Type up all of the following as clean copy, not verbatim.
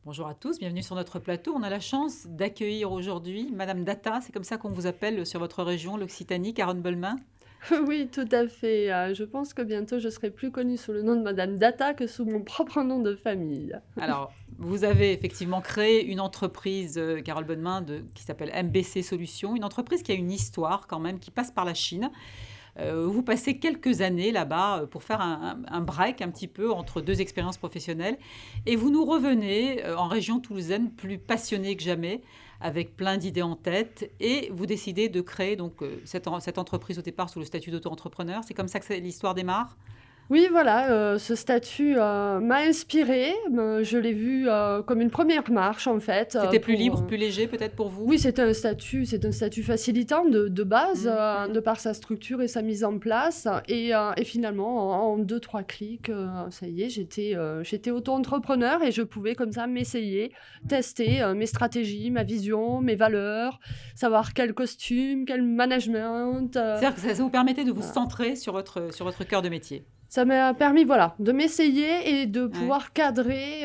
Bonjour à tous, bienvenue sur notre plateau. On a la chance d'accueillir aujourd'hui Madame Data, c'est comme ça qu'on vous appelle sur votre région, l'Occitanie, Caronne Belmain. Oui, tout à fait. Je pense que bientôt je serai plus connue sous le nom de Madame Data que sous mon propre nom de famille. Alors, vous avez effectivement créé une entreprise, Carole Belmain, qui s'appelle MBC Solutions, une entreprise qui a une histoire quand même, qui passe par la Chine. Vous passez quelques années là-bas pour faire un break un petit peu entre deux expériences professionnelles et vous nous revenez en région toulousaine plus passionné que jamais avec plein d'idées en tête et vous décidez de créer donc cette entreprise au départ sous le statut d'auto-entrepreneur. C'est comme ça que l'histoire démarre. Oui, voilà, ce statut, m'a inspirée, je l'ai vu, comme une première marche en fait, C'était plus pour, libre, plus léger peut-être pour vous. oui, c'est un statut facilitant de base, de par sa structure et sa mise en place et finalement en 2-3 clics, ça y est, j'étais auto-entrepreneur et je pouvais comme ça m'essayer, tester, mes stratégies, ma vision, mes valeurs, savoir quel costume, quel management, C'est-à-dire que ça vous permettait de vous voilà. centrer sur votre cœur de métier. Ça m'a permis, voilà, de m'essayer et de Ouais. pouvoir cadrer,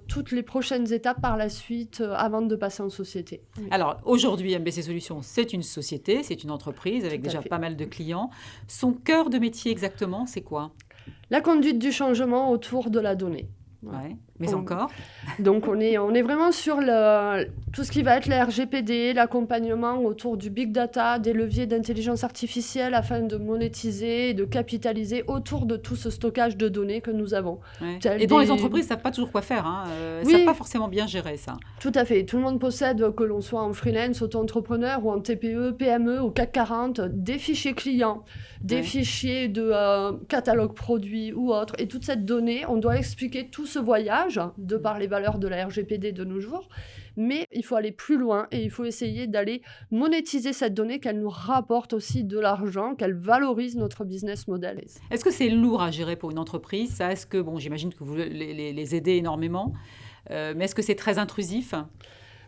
toutes les prochaines étapes par la suite, avant de passer en société. Oui, Alors aujourd'hui, MBC Solutions, c'est une société, c'est une entreprise tout avec à déjà fait. pas mal de clients. Son cœur de métier exactement, c'est quoi? La conduite du changement autour de la donnée. Voilà. Ouais, mais On encore? Donc on est vraiment sur tout ce qui va être la RGPD, l'accompagnement autour du big data, des leviers d'intelligence artificielle afin de monétiser et de capitaliser autour de tout ce stockage de données que nous avons. Ouais. Et Tels dont les des... entreprises ne savent pas toujours quoi faire, hein. Savent pas Oui, forcément bien gérer ça. tout à fait. Tout le monde possède, que l'on soit en freelance, auto-entrepreneur ou en TPE, PME, au CAC 40, des fichiers clients, des Ouais. fichiers de catalogue produits ou autres. Et toute cette donnée, on doit expliquer tout ce voyage de par les valeurs de la RGPD de nos jours. Mais il faut aller plus loin et il faut essayer d'aller monétiser cette donnée, qu'elle nous rapporte aussi de l'argent, qu'elle valorise notre business model. Est-ce que c'est lourd à gérer pour une entreprise, ça? Est-ce que, bon, j'imagine que vous les aidez énormément, mais est-ce que c'est très intrusif?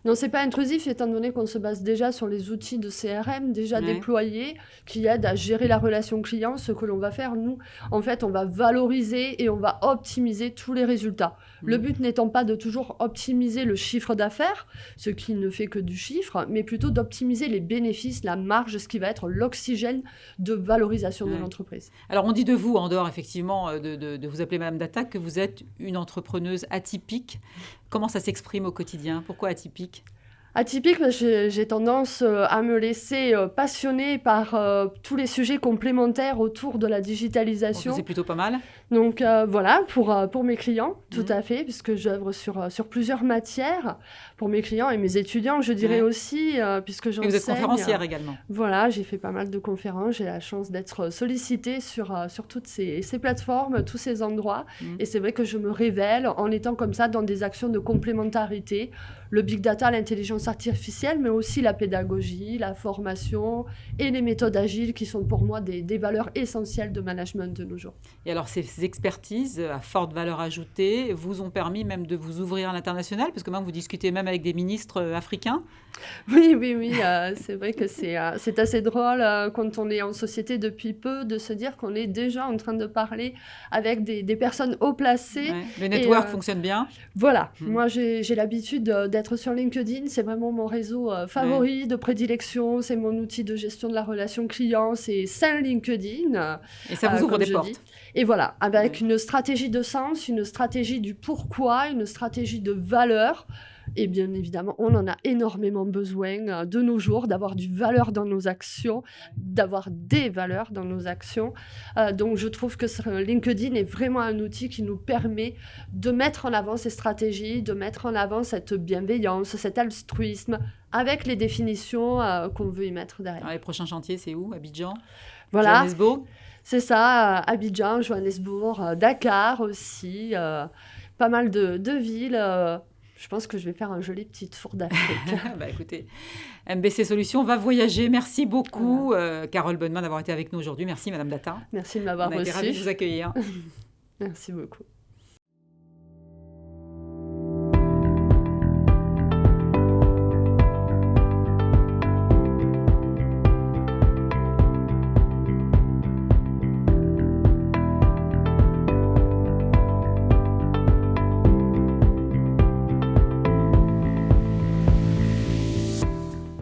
Non, c'est pas intrusif étant donné qu'on se base déjà sur les outils de CRM déjà Ouais. déployés qui aident à gérer la relation client. Ce que l'on va faire, nous, en fait, on va valoriser et on va optimiser tous les résultats. Le Mm. but n'étant pas de toujours optimiser le chiffre d'affaires, ce qui ne fait que du chiffre, mais plutôt d'optimiser les bénéfices, la marge, ce qui va être l'oxygène de valorisation de Ouais. l'entreprise. Alors on dit de vous, en dehors effectivement de vous appeler Madame Data, que vous êtes une entrepreneuse atypique. Comment ça s'exprime au quotidien? Pourquoi atypique? Atypique, parce que j'ai tendance à me laisser passionner par tous les sujets complémentaires autour de la Donc c'est digitalisation. plutôt pas mal. Donc voilà, pour mes clients, tout Mm. à fait, puisque j'œuvre sur plusieurs matières, pour mes clients et mes étudiants, je dirais Ouais. aussi, puisque Et vous êtes j'enseigne. conférencière également. Voilà, j'ai fait pas mal de conférences, j'ai la chance d'être sollicitée sur toutes ces plateformes, tous ces endroits. Mm. Et c'est vrai que je me révèle en étant comme ça dans des actions de complémentarité, le big data, l'intelligence artificielle, mais aussi la pédagogie, la formation et les méthodes agiles qui sont pour moi des valeurs essentielles de management de nos jours. Et alors ces expertises à forte valeur ajoutée vous ont permis même de vous ouvrir à l'international, parce que même vous discutez même avec des ministres africains. Oui, oui, oui, c'est vrai que c'est assez drôle quand on est en société depuis peu de se dire qu'on est déjà en train de parler avec des personnes haut placées. Ouais. Le Et network fonctionne bien. voilà, Mm. moi j'ai l'habitude d'être sur LinkedIn, c'est vraiment mon réseau Ouais. favori de prédilection, c'est mon outil de gestion de la relation client, c'est Saint LinkedIn, Et ça vous ouvre comme des je dis. portes. Et voilà, avec Ouais. une stratégie de sens, une stratégie du pourquoi, une stratégie de valeur. Et bien évidemment, on en a énormément besoin de nos jours, d'avoir du valeur dans nos actions, d'avoir des valeurs dans nos actions. Donc je trouve que LinkedIn est vraiment un outil qui nous permet de mettre en avant ces stratégies, de mettre en avant cette bienveillance, cet altruisme, avec les définitions qu'on veut y mettre derrière. Alors, les prochains chantiers, c'est où? Abidjan? Voilà, Johannesburg? c'est ça, Abidjan, Johannesburg, Dakar aussi, pas mal de villes. Je pense que je vais faire un joli petit tour d'Afrique. Bah écoutez, MBC Solutions va voyager. Merci Voilà. beaucoup, Carole Bonneman, d'avoir été avec nous aujourd'hui. Merci, Madame Data. Merci de On m'avoir a été ravis de reçu. vous accueillir. Merci beaucoup.